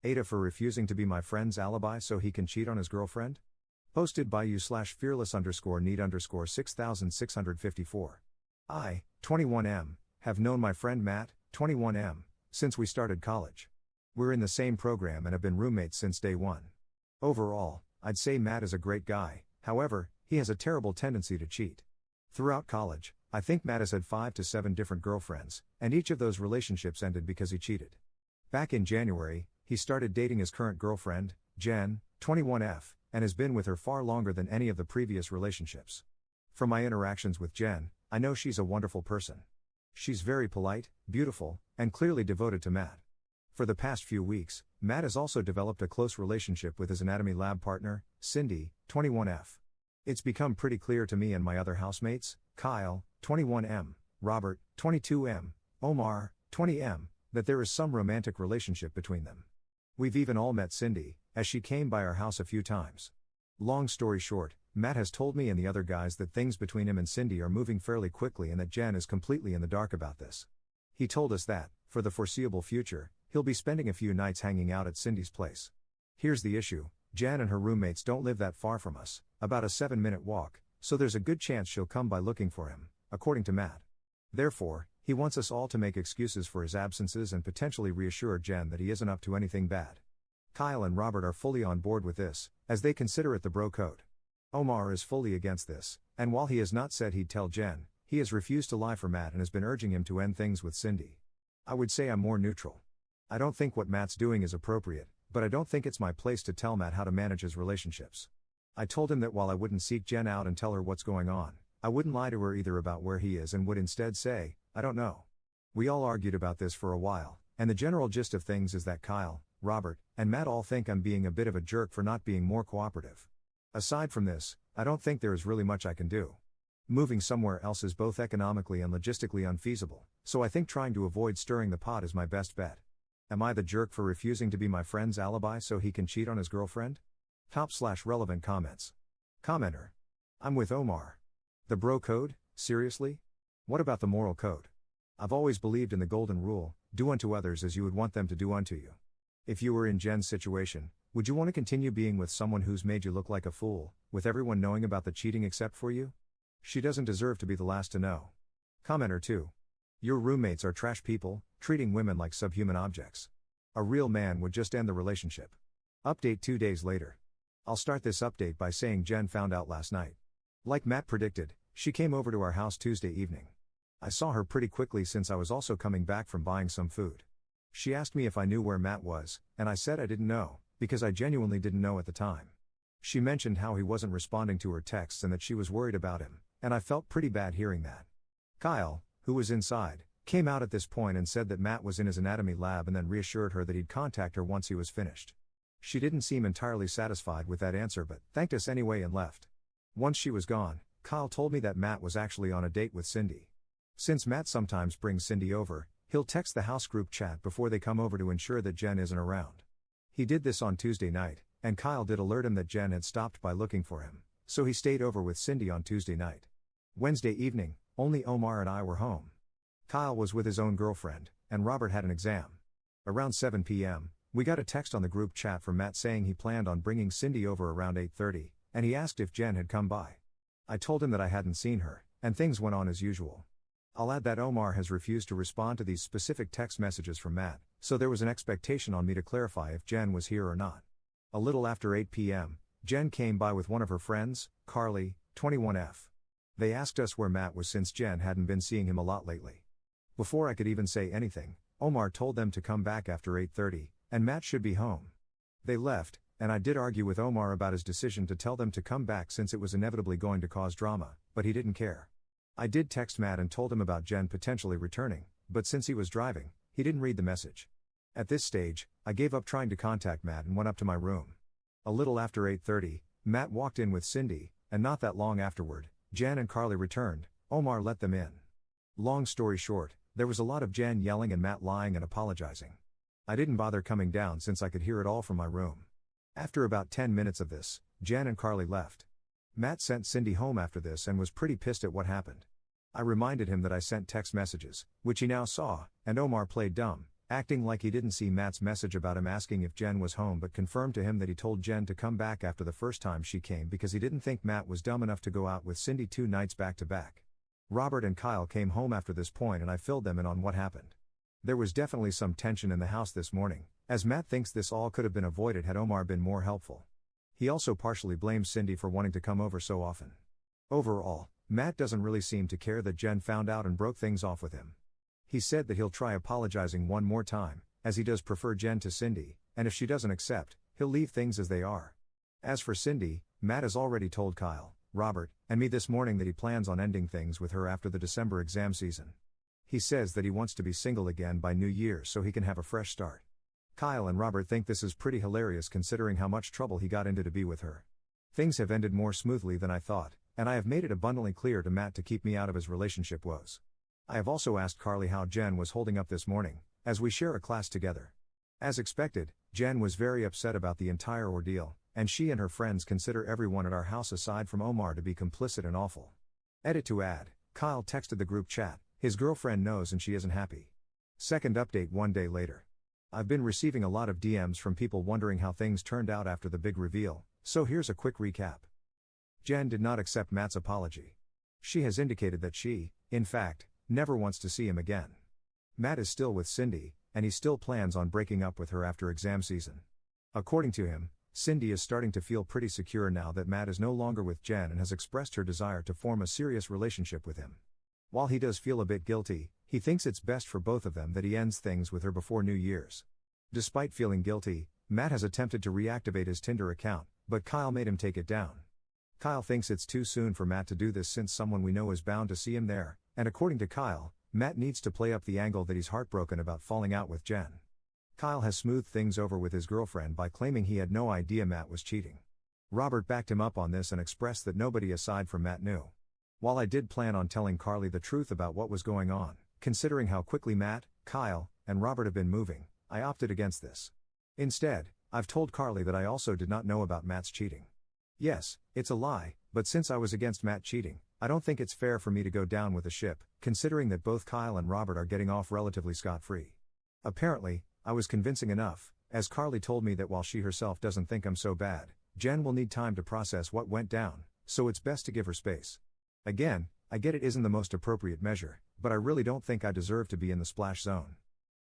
AITAH for refusing to be my friend's alibi so he can cheat on his girlfriend? Posted by you/fearless_need_6654. I, 21M, have known my friend Matt, 21M, since we started college. We're in the same program and have been roommates since day one. Overall, I'd say Matt is a great guy, however, he has a terrible tendency to cheat. Throughout college, I think Matt has had 5 to 7 different girlfriends, and each of those relationships ended because he cheated. Back in January, he started dating his current girlfriend, Jen, 21F, and has been with her far longer than any of the previous relationships. From my interactions with Jen, I know she's a wonderful person. She's very polite, beautiful, and clearly devoted to Matt. For the past few weeks, Matt has also developed a close relationship with his anatomy lab partner, Cindy, 21F. It's become pretty clear to me and my other housemates, Kyle, 21M, Robert, 22M, Omar, 20M, that there is some romantic relationship between them. We've even all met Cindy, as she came by our house a few times. Long story short, Matt has told me and the other guys that things between him and Cindy are moving fairly quickly and that Jen is completely in the dark about this. He told us that, for the foreseeable future, he'll be spending a few nights hanging out at Cindy's place. Here's the issue, Jen and her roommates don't live that far from us, about a 7-minute walk, so there's a good chance she'll come by looking for him, according to Matt. Therefore, he wants us all to make excuses for his absences and potentially reassure Jen that he isn't up to anything bad. Kyle and Robert are fully on board with this, as they consider it the bro code. Omar is fully against this, and while he has not said he'd tell Jen, he has refused to lie for Matt and has been urging him to end things with Cindy. I would say I'm more neutral. I don't think what Matt's doing is appropriate, but I don't think it's my place to tell Matt how to manage his relationships. I told him that while I wouldn't seek Jen out and tell her what's going on, I wouldn't lie to her either about where he is and would instead say, I don't know. We all argued about this for a while, and the general gist of things is that Kyle, Robert, and Matt all think I'm being a bit of a jerk for not being more cooperative. Aside from this, I don't think there is really much I can do. Moving somewhere else is both economically and logistically unfeasible, so I think trying to avoid stirring the pot is my best bet. Am I the jerk for refusing to be my friend's alibi so he can cheat on his girlfriend? Top/relevant comments. Commenter. I'm with Omar. The bro code, seriously? What about the moral code? I've always believed in the golden rule, do unto others as you would want them to do unto you. If you were in Jen's situation, would you want to continue being with someone who's made you look like a fool, with everyone knowing about the cheating except for you? She doesn't deserve to be the last to know. Commenter 2. Your roommates are trash people, treating women like subhuman objects. A real man would just end the relationship. Update 2 days later. I'll start this update by saying Jen found out last night. Like Matt predicted, she came over to our house Tuesday evening. I saw her pretty quickly since I was also coming back from buying some food. She asked me if I knew where Matt was, and I said I didn't know, because I genuinely didn't know at the time. She mentioned how he wasn't responding to her texts and that she was worried about him, and I felt pretty bad hearing that. Kyle, who was inside, came out at this point and said that Matt was in his anatomy lab and then reassured her that he'd contact her once he was finished. She didn't seem entirely satisfied with that answer but thanked us anyway and left. Once she was gone, Kyle told me that Matt was actually on a date with Cindy. Since Matt sometimes brings Cindy over, he'll text the house group chat before they come over to ensure that Jen isn't around. He did this on Tuesday night, and Kyle did alert him that Jen had stopped by looking for him, so he stayed over with Cindy on Tuesday night. Wednesday evening, only Omar and I were home. Kyle was with his own girlfriend, and Robert had an exam. Around 7 p.m., we got a text on the group chat from Matt saying he planned on bringing Cindy over around 8:30, and he asked if Jen had come by. I told him that I hadn't seen her, and things went on as usual. I'll add that Omar has refused to respond to these specific text messages from Matt, so there was an expectation on me to clarify if Jen was here or not. A little after 8 p.m., Jen came by with one of her friends, Carly, 21F. They asked us where Matt was since Jen hadn't been seeing him a lot lately. Before I could even say anything, Omar told them to come back after 8:30, and Matt should be home. They left, and I did argue with Omar about his decision to tell them to come back since it was inevitably going to cause drama, but he didn't care. I did text Matt and told him about Jen potentially returning, but since he was driving, he didn't read the message. At this stage, I gave up trying to contact Matt and went up to my room. A little after 8:30, Matt walked in with Cindy, and not that long afterward, Jen and Carly returned. Omar let them in. Long story short, there was a lot of Jen yelling and Matt lying and apologizing. I didn't bother coming down since I could hear it all from my room. After about 10 minutes of this, Jen and Carly left. Matt sent Cindy home after this and was pretty pissed at what happened. I reminded him that I sent text messages, which he now saw, and Omar played dumb, acting like he didn't see Matt's message about him asking if Jen was home, but confirmed to him that he told Jen to come back after the first time she came because he didn't think Matt was dumb enough to go out with Cindy 2 nights back to back. Robert and Kyle came home after this point and I filled them in on what happened. There was definitely some tension in the house this morning, as Matt thinks this all could have been avoided had Omar been more helpful. He also partially blames Cindy for wanting to come over so often. Overall, Matt doesn't really seem to care that Jen found out and broke things off with him. He said that he'll try apologizing one more time, as he does prefer Jen to Cindy, and if she doesn't accept, he'll leave things as they are. As for Cindy, Matt has already told Kyle, Robert, and me this morning that he plans on ending things with her after the December exam season. He says that he wants to be single again by New Year's so he can have a fresh start. Kyle and Robert think this is pretty hilarious considering how much trouble he got into to be with her. Things have ended more smoothly than I thought, and I have made it abundantly clear to Matt to keep me out of his relationship woes. I have also asked Carly how Jen was holding up this morning, as we share a class together. As expected, Jen was very upset about the entire ordeal, and she and her friends consider everyone at our house aside from Omar to be complicit and awful. Edit to add, Kyle texted the group chat, his girlfriend knows and she isn't happy. Second update 1 day later. I've been receiving a lot of DMs from people wondering how things turned out after the big reveal, so here's a quick recap. Jen did not accept Matt's apology. She has indicated that she, in fact, never wants to see him again. Matt is still with Cindy, and he still plans on breaking up with her after exam season. According to him, Cindy is starting to feel pretty secure now that Matt is no longer with Jen and has expressed her desire to form a serious relationship with him. While he does feel a bit guilty, he thinks it's best for both of them that he ends things with her before New Year's. Despite feeling guilty, Matt has attempted to reactivate his Tinder account, but Kyle made him take it down. Kyle thinks it's too soon for Matt to do this since someone we know is bound to see him there, and according to Kyle, Matt needs to play up the angle that he's heartbroken about falling out with Jen. Kyle has smoothed things over with his girlfriend by claiming he had no idea Matt was cheating. Robert backed him up on this and expressed that nobody aside from Matt knew. While I did plan on telling Carly the truth about what was going on, considering how quickly Matt, Kyle, and Robert have been moving, I opted against this. Instead, I've told Carly that I also did not know about Matt's cheating. Yes, it's a lie, but since I was against Matt cheating, I don't think it's fair for me to go down with the ship, considering that both Kyle and Robert are getting off relatively scot-free. Apparently, I was convincing enough, as Carly told me that while she herself doesn't think I'm so bad, Jen will need time to process what went down, so it's best to give her space. Again, I get it isn't the most appropriate measure, but I really don't think I deserve to be in the splash zone.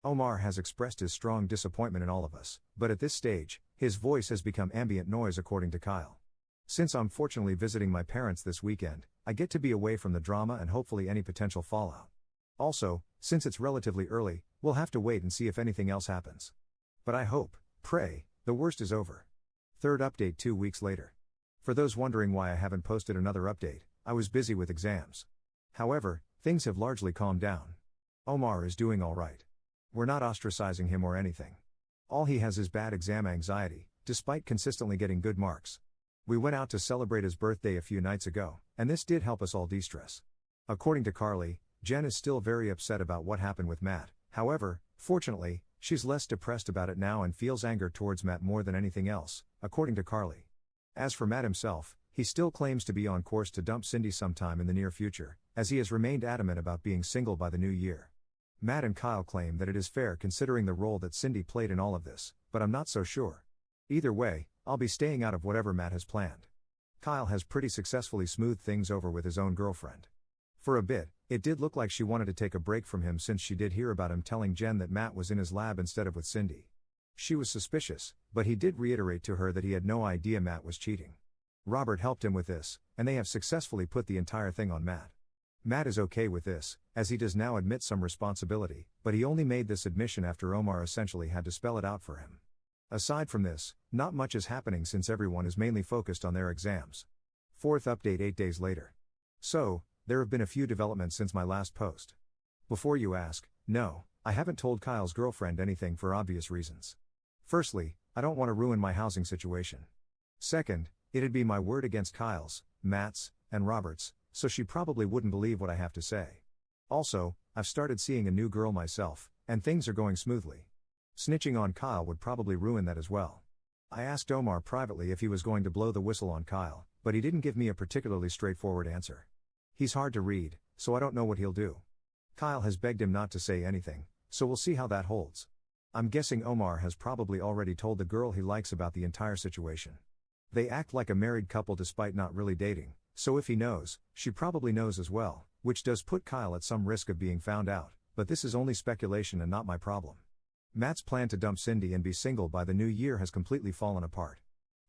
Omar has expressed his strong disappointment in all of us, but at this stage, his voice has become ambient noise according to Kyle. Since I'm fortunately visiting my parents this weekend, I get to be away from the drama and hopefully any potential fallout. Also, since it's relatively early, we'll have to wait and see if anything else happens. But I hope, pray, the worst is over. Third update 2 weeks later. For those wondering why I haven't posted another update, I was busy with exams. However, things have largely calmed down. Omar is doing all right. We're not ostracizing him or anything. All he has is bad exam anxiety, despite consistently getting good marks. We went out to celebrate his birthday a few nights ago, and this did help us all de-stress. According to Carly, Jen is still very upset about what happened with Matt. However, fortunately, she's less depressed about it now and feels anger towards Matt more than anything else, according to Carly. As for Matt himself, he still claims to be on course to dump Cindy sometime in the near future, as he has remained adamant about being single by the new year. Matt and Kyle claim that it is fair considering the role that Cindy played in all of this, but I'm not so sure. Either way, I'll be staying out of whatever Matt has planned. Kyle has pretty successfully smoothed things over with his own girlfriend. For a bit, it did look like she wanted to take a break from him since she did hear about him telling Jen that Matt was in his lab instead of with Cindy. She was suspicious, but he did reiterate to her that he had no idea Matt was cheating. Robert helped him with this, and they have successfully put the entire thing on Matt. Matt is okay with this, as he does now admit some responsibility, but he only made this admission after Omar essentially had to spell it out for him. Aside from this, not much is happening since everyone is mainly focused on their exams. Fourth update 8 days later. So, there have been a few developments since my last post. Before you ask, no, I haven't told Kyle's girlfriend anything for obvious reasons. Firstly, I don't want to ruin my housing situation. Second, it'd be my word against Kyle's, Matt's, and Robert's, so she probably wouldn't believe what I have to say. Also, I've started seeing a new girl myself, and things are going smoothly. Snitching on Kyle would probably ruin that as well. I asked Omar privately if he was going to blow the whistle on Kyle, but he didn't give me a particularly straightforward answer. He's hard to read, so I don't know what he'll do. Kyle has begged him not to say anything, so we'll see how that holds. I'm guessing Omar has probably already told the girl he likes about the entire situation. They act like a married couple despite not really dating, so if he knows, she probably knows as well, which does put Kyle at some risk of being found out, but this is only speculation and not my problem. Matt's plan to dump Cindy and be single by the new year has completely fallen apart.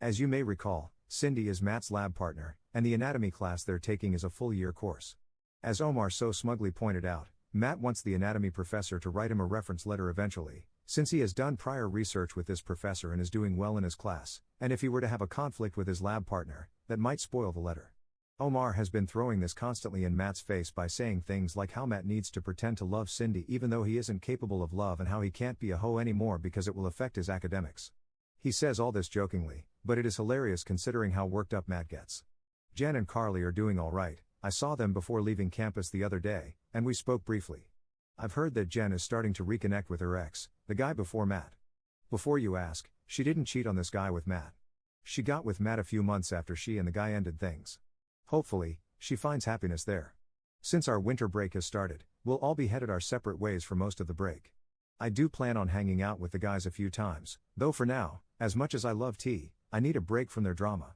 As you may recall, Cindy is Matt's lab partner, and the anatomy class they're taking is a full-year course. As Omar so smugly pointed out, Matt wants the anatomy professor to write him a reference letter eventually, since he has done prior research with this professor and is doing well in his class, and if he were to have a conflict with his lab partner, that might spoil the letter. Omar has been throwing this constantly in Matt's face by saying things like how Matt needs to pretend to love Cindy even though he isn't capable of love and how he can't be a hoe anymore because it will affect his academics. He says all this jokingly, but it is hilarious considering how worked up Matt gets. Jen and Carly are doing alright. I saw them before leaving campus the other day, and we spoke briefly. I've heard that Jen is starting to reconnect with her ex, the guy before Matt. Before you ask, she didn't cheat on this guy with Matt. She got with Matt a few months after she and the guy ended things. Hopefully, she finds happiness there. Since our winter break has started, we'll all be headed our separate ways for most of the break. I do plan on hanging out with the guys a few times, though for now, as much as I love tea, I need a break from their drama.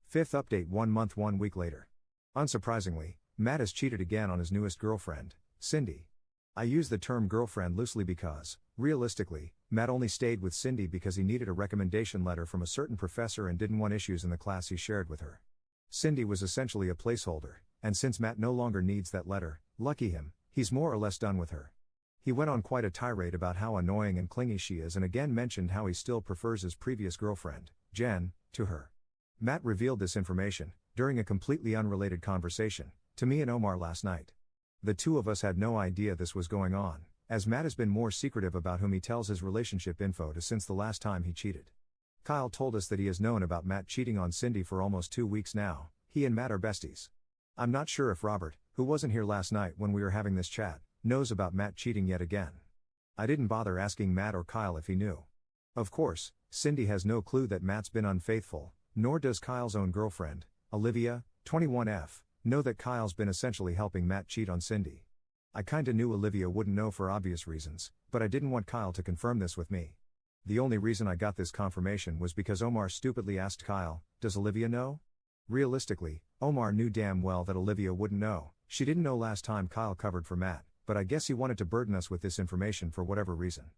Fifth update 1 month 1 week later. Unsurprisingly, Matt has cheated again on his newest girlfriend, Cindy. I use the term girlfriend loosely because, realistically, Matt only stayed with Cindy because he needed a recommendation letter from a certain professor and didn't want issues in the class he shared with her. Cindy was essentially a placeholder, and since Matt no longer needs that letter, lucky him, he's more or less done with her. He went on quite a tirade about how annoying and clingy she is and again mentioned how he still prefers his previous girlfriend, Jen, to her. Matt revealed this information, during a completely unrelated conversation, to me and Omar last night. The two of us had no idea this was going on, as Matt has been more secretive about whom he tells his relationship info to since the last time he cheated. Kyle told us that he has known about Matt cheating on Cindy for almost 2 weeks now. He and Matt are besties. I'm not sure if Robert, who wasn't here last night when we were having this chat, knows about Matt cheating yet again. I didn't bother asking Matt or Kyle if he knew. Of course, Cindy has no clue that Matt's been unfaithful, nor does Kyle's own girlfriend, Olivia, 21F, know that Kyle's been essentially helping Matt cheat on Cindy. I kinda knew Olivia wouldn't know for obvious reasons, but I didn't want Kyle to confirm this with me. The only reason I got this confirmation was because Omar stupidly asked Kyle, "Does Olivia know?" Realistically, Omar knew damn well that Olivia wouldn't know. She didn't know last time Kyle covered for Matt, but I guess he wanted to burden us with this information for whatever reason.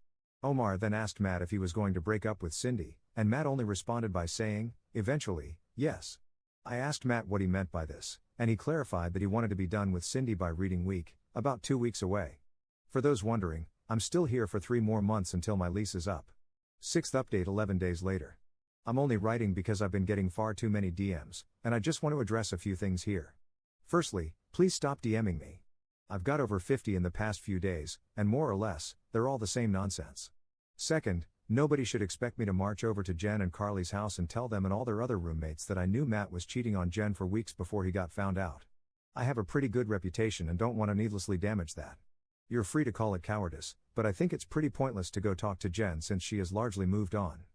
Omar then asked Matt if he was going to break up with Cindy, and Matt only responded by saying, eventually, yes. I asked Matt what he meant by this, and he clarified that he wanted to be done with Cindy by reading week, about 2 weeks away. For those wondering, I'm still here for 3 more months until my lease is up. 6th update 11 days later. I'm only writing because I've been getting far too many DMs, and I just want to address a few things here. Firstly, please stop DMing me. I've got over 50 in the past few days, and more or less, they're all the same nonsense. Second, nobody should expect me to march over to Jen and Carly's house and tell them and all their other roommates that I knew Matt was cheating on Jen for weeks before he got found out. I have a pretty good reputation and don't want to needlessly damage that. You're free to call it cowardice, but I think it's pretty pointless to go talk to Jen since she has largely moved on.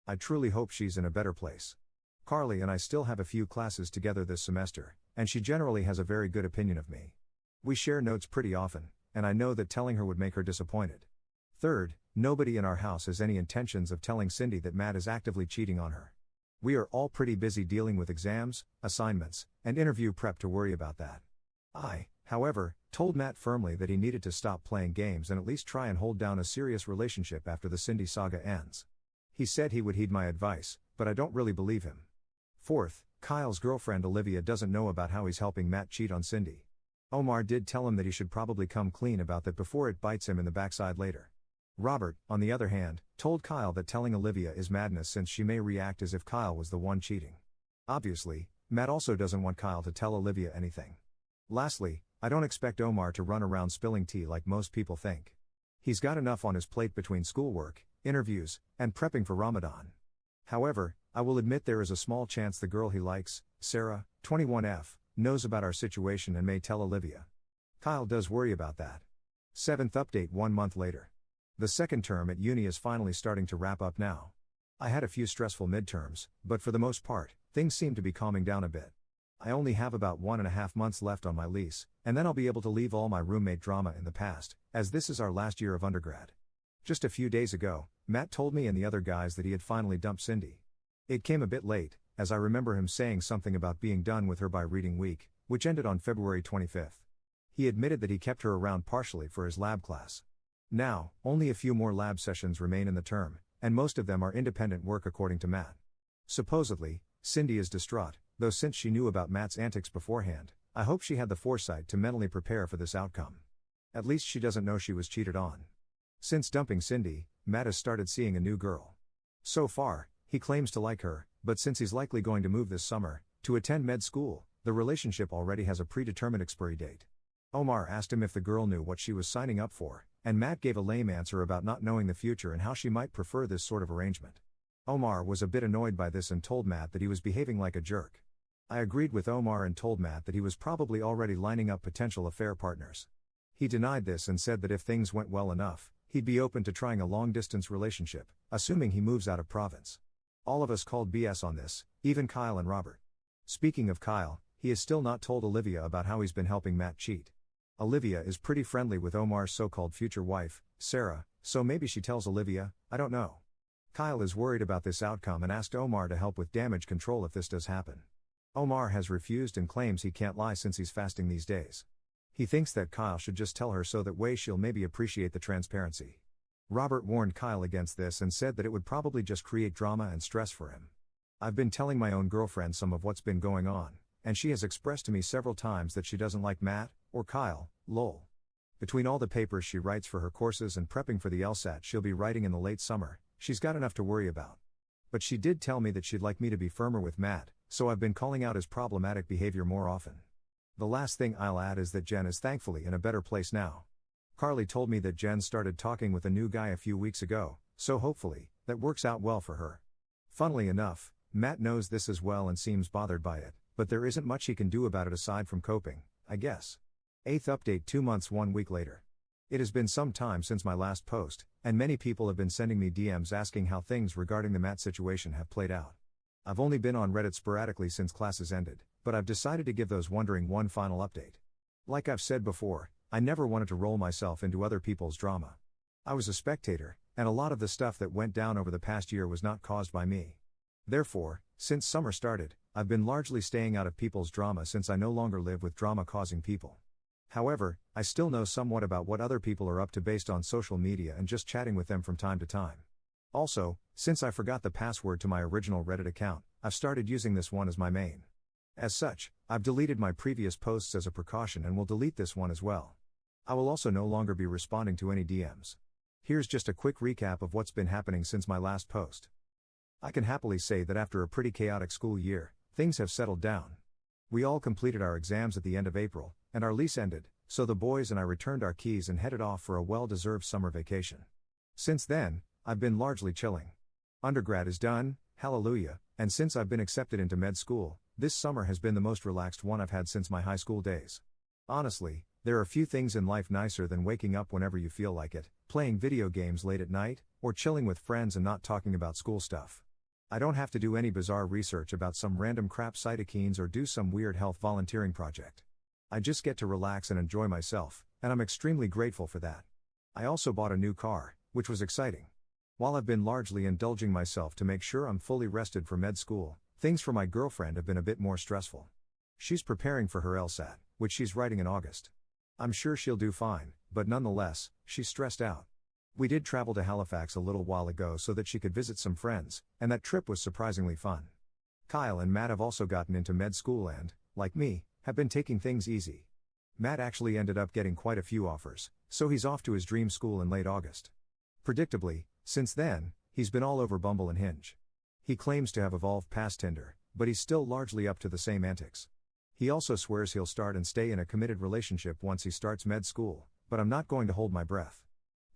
I truly hope she's in a better place. Carly and I still have a few classes together this semester, and she generally has a very good opinion of me. We share notes pretty often, and I know that telling her would make her disappointed. Third, nobody in our house has any intentions of telling Cindy that Matt is actively cheating on her. We are all pretty busy dealing with exams, assignments, and interview prep to worry about that. I, however, told Matt firmly that he needed to stop playing games and at least try and hold down a serious relationship after the Cindy saga ends. He said he would heed my advice, but I don't really believe him. Fourth, Kyle's girlfriend Olivia doesn't know about how he's helping Matt cheat on Cindy. Omar did tell him that he should probably come clean about that before it bites him in the backside later. Robert, on the other hand, told Kyle that telling Olivia is madness since she may react as if Kyle was the one cheating. Obviously, Matt also doesn't want Kyle to tell Olivia anything. Lastly, I don't expect Omar to run around spilling tea like most people think. He's got enough on his plate between schoolwork, interviews, and prepping for Ramadan. However, I will admit there is a small chance the girl he likes, Sarah, 21F, knows about our situation and may tell Olivia. Kyle does worry about that. 7th update 1 month later. The second term at uni is finally starting to wrap up now. I had a few stressful midterms, but for the most part, things seem to be calming down a bit. I only have about 1.5 months left on my lease, and then I'll be able to leave all my roommate drama in the past, as this is our last year of undergrad. Just a few days ago, Matt told me and the other guys that he had finally dumped Cindy. It came a bit late, as I remember him saying something about being done with her by reading week, which ended on February 25th. He admitted that he kept her around partially for his lab class. Now, only a few more lab sessions remain in the term, and most of them are independent work according to Matt. Supposedly, Cindy is distraught, though since she knew about Matt's antics beforehand, I hope she had the foresight to mentally prepare for this outcome. At least she doesn't know she was cheated on. Since dumping Cindy, Matt has started seeing a new girl. So far, he claims to like her, but since he's likely going to move this summer, to attend med school, the relationship already has a predetermined expiry date. Omar asked him if the girl knew what she was signing up for, and Matt gave a lame answer about not knowing the future and how she might prefer this sort of arrangement. Omar was a bit annoyed by this and told Matt that he was behaving like a jerk. I agreed with Omar and told Matt that he was probably already lining up potential affair partners. He denied this and said that if things went well enough, he'd be open to trying a long-distance relationship, assuming he moves out of province. All of us called BS on this, even Kyle and Robert. Speaking of Kyle, he has still not told Olivia about how he's been helping Matt cheat. Olivia is pretty friendly with Omar's so-called future wife, Sarah, so maybe she tells Olivia, I don't know. Kyle is worried about this outcome and asked Omar to help with damage control if this does happen. Omar has refused and claims he can't lie since he's fasting these days. He thinks that Kyle should just tell her so that way she'll maybe appreciate the transparency. Robert warned Kyle against this and said that it would probably just create drama and stress for him. I've been telling my own girlfriend some of what's been going on, and she has expressed to me several times that she doesn't like Matt, or Kyle, lol. Between all the papers she writes for her courses and prepping for the LSAT she'll be writing in the late summer, she's got enough to worry about. But she did tell me that she'd like me to be firmer with Matt, so I've been calling out his problematic behavior more often. The last thing I'll add is that Jen is thankfully in a better place now. Carly told me that Jen started talking with a new guy a few weeks ago, so hopefully, that works out well for her. Funnily enough, Matt knows this as well and seems bothered by it, but there isn't much he can do about it aside from coping, I guess. 8th update 2 months 1 week later. It has been some time since my last post, and many people have been sending me DMs asking how things regarding the Matt situation have played out. I've only been on Reddit sporadically since classes ended, but I've decided to give those wondering one final update. Like I've said before, I never wanted to roll myself into other people's drama. I was a spectator, and a lot of the stuff that went down over the past year was not caused by me. Therefore, since summer started, I've been largely staying out of people's drama since I no longer live with drama-causing people. However, I still know somewhat about what other people are up to based on social media and just chatting with them from time to time. Also, since I forgot the password to my original Reddit account, I've started using this one as my main. As such, I've deleted my previous posts as a precaution and will delete this one as well. I will also no longer be responding to any DMs. Here's just a quick recap of what's been happening since my last post. I can happily say that after a pretty chaotic school year, things have settled down. We all completed our exams at the end of April, and our lease ended, so the boys and I returned our keys and headed off for a well-deserved summer vacation. Since then, I've been largely chilling. Undergrad is done, hallelujah, and since I've been accepted into med school, this summer has been the most relaxed one I've had since my high school days. Honestly, there are few things in life nicer than waking up whenever you feel like it, playing video games late at night, or chilling with friends and not talking about school stuff. I don't have to do any bizarre research about some random crap cytokines or do some weird health volunteering project. I just get to relax and enjoy myself, and I'm extremely grateful for that. I also bought a new car, which was exciting. While I've been largely indulging myself to make sure I'm fully rested for med school, things for my girlfriend have been a bit more stressful. She's preparing for her LSAT, which she's writing in August. I'm sure she'll do fine, but nonetheless, she's stressed out. We did travel to Halifax a little while ago so that she could visit some friends, and that trip was surprisingly fun. Kyle and Matt have also gotten into med school and, like me, have been taking things easy. Matt actually ended up getting quite a few offers, so he's off to his dream school in late August. Predictably, since then, he's been all over Bumble and Hinge. He claims to have evolved past Tinder, but he's still largely up to the same antics. He also swears he'll start and stay in a committed relationship once he starts med school, but I'm not going to hold my breath.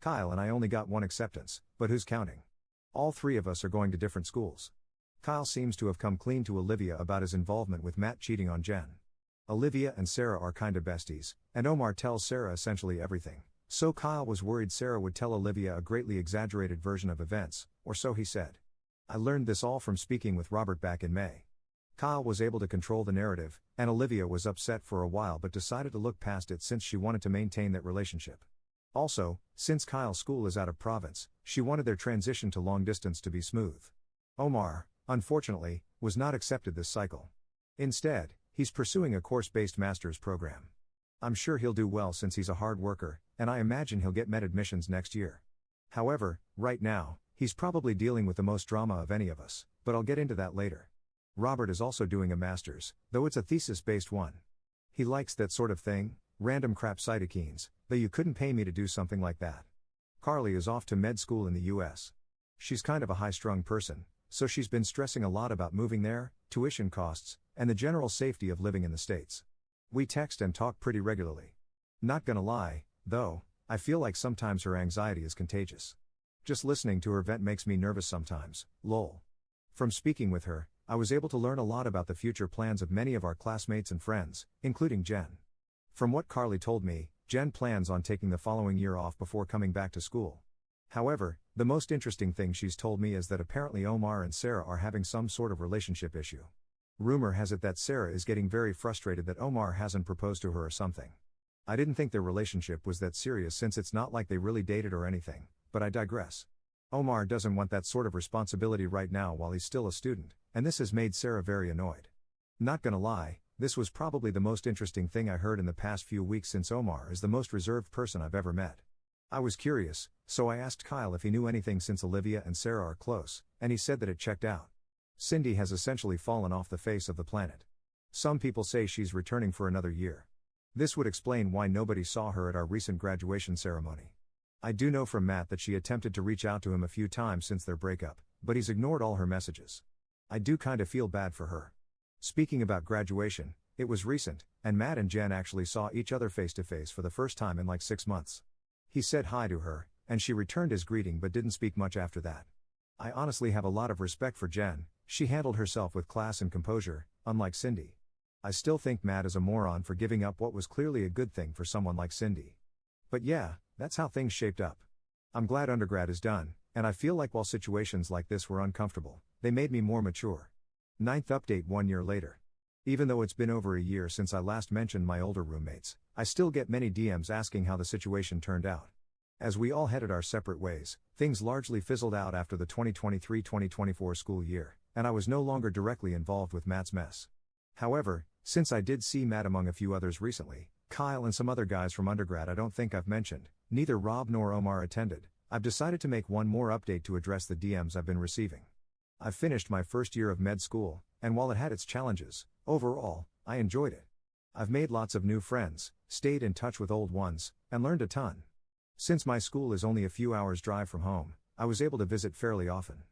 Kyle and I only got one acceptance, but who's counting? All three of us are going to different schools. Kyle seems to have come clean to Olivia about his involvement with Matt cheating on Jen. Olivia and Sarah are kinda besties, and Omar tells Sarah essentially everything, so Kyle was worried Sarah would tell Olivia a greatly exaggerated version of events, or so he said. I learned this all from speaking with Robert back in May. Kyle was able to control the narrative, and Olivia was upset for a while but decided to look past it since she wanted to maintain that relationship. Also, since Kyle's school is out of province, she wanted their transition to long distance to be smooth. Omar, unfortunately, was not accepted this cycle. Instead, he's pursuing a course-based master's program. I'm sure he'll do well since he's a hard worker, and I imagine he'll get med admissions next year. However, right now, he's probably dealing with the most drama of any of us, but I'll get into that later. Robert is also doing a master's, though it's a thesis-based one. He likes that sort of thing, random crap cytokines, though you couldn't pay me to do something like that. Carly is off to med school in the US. She's kind of a high-strung person, so she's been stressing a lot about moving there, tuition costs, and the general safety of living in the States. We text and talk pretty regularly. Not gonna lie, though, I feel like sometimes her anxiety is contagious. Just listening to her vent makes me nervous sometimes, lol. From speaking with her, I was able to learn a lot about the future plans of many of our classmates and friends, including Jen. From what Carly told me, Jen plans on taking the following year off before coming back to school. However, the most interesting thing she's told me is that apparently Omar and Sarah are having some sort of relationship issue. Rumor has it that Sarah is getting very frustrated that Omar hasn't proposed to her or something. I didn't think their relationship was that serious since it's not like they really dated or anything, but I digress. Omar doesn't want that sort of responsibility right now while he's still a student, and this has made Sarah very annoyed. Not gonna lie, this was probably the most interesting thing I heard in the past few weeks since Omar is the most reserved person I've ever met. I was curious, so I asked Kyle if he knew anything since Olivia and Sarah are close, and he said that it checked out. Cindy has essentially fallen off the face of the planet. Some people say she's returning for another year. This would explain why nobody saw her at our recent graduation ceremony. I do know from Matt that she attempted to reach out to him a few times since their breakup, but he's ignored all her messages. I do kinda feel bad for her. Speaking about graduation, it was recent, and Matt and Jen actually saw each other face to face for the first time in like 6 months. He said hi to her, and she returned his greeting but didn't speak much after that. I honestly have a lot of respect for Jen. She handled herself with class and composure, unlike Cindy. I still think Matt is a moron for giving up what was clearly a good thing for someone like Cindy. But yeah, that's how things shaped up. I'm glad undergrad is done, and I feel like while situations like this were uncomfortable, they made me more mature. 9th update 1 year later. Even though it's been over a year since I last mentioned my older roommates, I still get many DMs asking how the situation turned out. As we all headed our separate ways, things largely fizzled out after the 2023-2024 school year, and I was no longer directly involved with Matt's mess. However, since I did see Matt among a few others recently, Kyle and some other guys from undergrad I don't think I've mentioned, neither Rob nor Omar attended, I've decided to make one more update to address the DMs I've been receiving. I've finished my first year of med school, and while it had its challenges, overall, I enjoyed it. I've made lots of new friends, stayed in touch with old ones, and learned a ton. Since my school is only a few hours' drive from home, I was able to visit fairly often.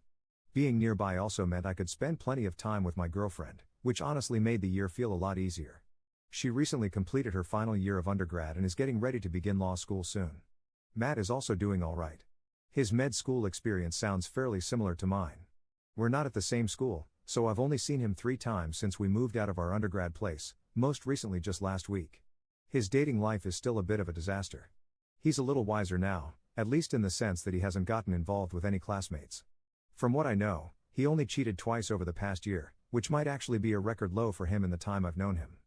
Being nearby also meant I could spend plenty of time with my girlfriend, which honestly made the year feel a lot easier. She recently completed her final year of undergrad and is getting ready to begin law school soon. Matt is also doing alright. His med school experience sounds fairly similar to mine. We're not at the same school, so I've only seen him 3 times since we moved out of our undergrad place, most recently just last week. His dating life is still a bit of a disaster. He's a little wiser now, at least in the sense that he hasn't gotten involved with any classmates. From what I know, he only cheated twice over the past year, which might actually be a record low for him in the time I've known him.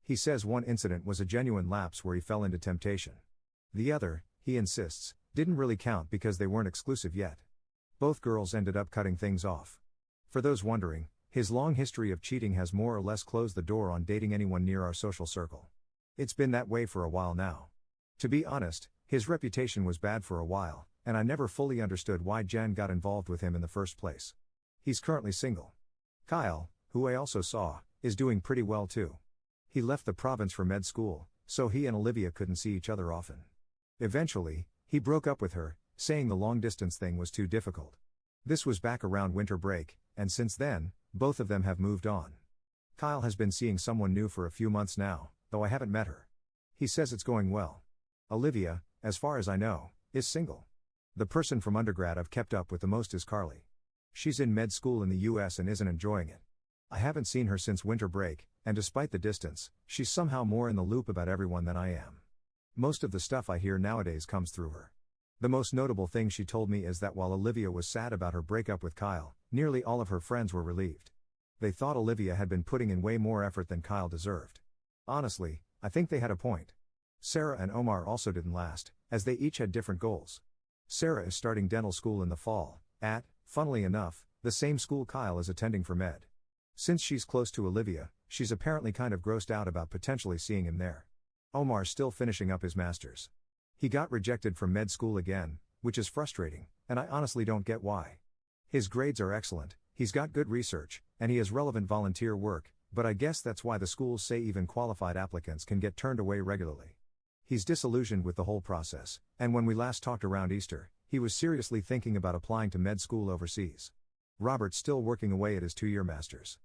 He says one incident was a genuine lapse where he fell into temptation. The other, he insists, didn't really count because they weren't exclusive yet. Both girls ended up cutting things off. For those wondering, his long history of cheating has more or less closed the door on dating anyone near our social circle. It's been that way for a while now. To be honest, his reputation was bad for a while, and I never fully understood why Jen got involved with him in the first place. He's currently single. Kyle, who I also saw, is doing pretty well too. He left the province for med school, so he and Olivia couldn't see each other often. Eventually, he broke up with her, saying the long-distance thing was too difficult. This was back around winter break, and since then, both of them have moved on. Kyle has been seeing someone new for a few months now, though I haven't met her. He says it's going well. Olivia, as far as I know, is single. The person from undergrad I've kept up with the most is Carly. She's in med school in the US and isn't enjoying it. I haven't seen her since winter break, and despite the distance, she's somehow more in the loop about everyone than I am. Most of the stuff I hear nowadays comes through her. The most notable thing she told me is that while Olivia was sad about her breakup with Kyle, nearly all of her friends were relieved. They thought Olivia had been putting in way more effort than Kyle deserved. Honestly, I think they had a point. Sarah and Omar also didn't last, as they each had different goals. Sarah is starting dental school in the fall, at, funnily enough, the same school Kyle is attending for med. Since she's close to Olivia, she's apparently kind of grossed out about potentially seeing him there. Omar's still finishing up his master's. He got rejected from med school again, which is frustrating, and I honestly don't get why. His grades are excellent, he's got good research, and he has relevant volunteer work, but I guess that's why the schools say even qualified applicants can get turned away regularly. He's disillusioned with the whole process, and when we last talked around Easter, he was seriously thinking about applying to med school overseas. Robert's still working away at his 2-year master's.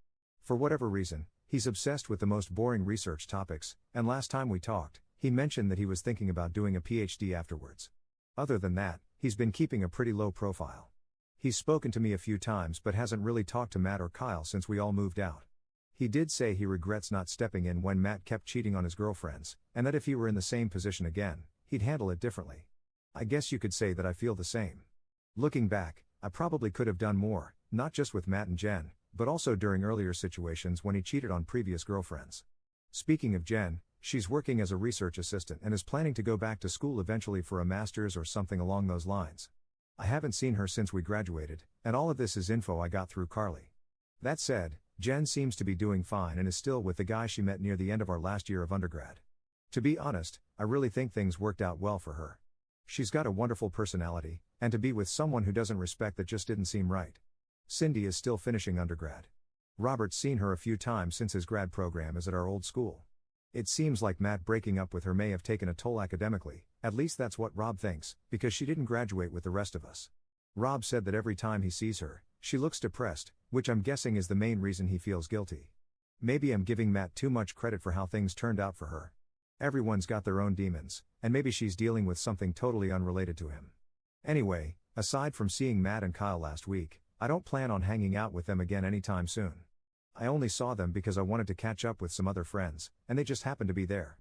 For whatever reason, he's obsessed with the most boring research topics, and last time we talked, he mentioned that he was thinking about doing a PhD afterwards. Other than that, he's been keeping a pretty low profile. He's spoken to me a few times but hasn't really talked to Matt or Kyle since we all moved out. He did say he regrets not stepping in when Matt kept cheating on his girlfriends, and that if he were in the same position again, he'd handle it differently. I guess you could say that I feel the same. Looking back, I probably could have done more, not just with Matt and Jen, but also during earlier situations when he cheated on previous girlfriends. Speaking of Jen, she's working as a research assistant and is planning to go back to school eventually for a master's or something along those lines. I haven't seen her since we graduated, and all of this is info I got through Carly. That said, Jen seems to be doing fine and is still with the guy she met near the end of our last year of undergrad. To be honest, I really think things worked out well for her. She's got a wonderful personality, and to be with someone who doesn't respect that just didn't seem right. Cindy is still finishing undergrad. Robert's seen her a few times since his grad program is at our old school. It seems like Matt breaking up with her may have taken a toll academically, at least that's what Rob thinks, because she didn't graduate with the rest of us. Rob said that every time he sees her, she looks depressed, which I'm guessing is the main reason he feels guilty. Maybe I'm giving Matt too much credit for how things turned out for her. Everyone's got their own demons, and maybe she's dealing with something totally unrelated to him. Anyway, aside from seeing Matt and Kyle last week, I don't plan on hanging out with them again anytime soon. I only saw them because I wanted to catch up with some other friends, and they just happened to be there.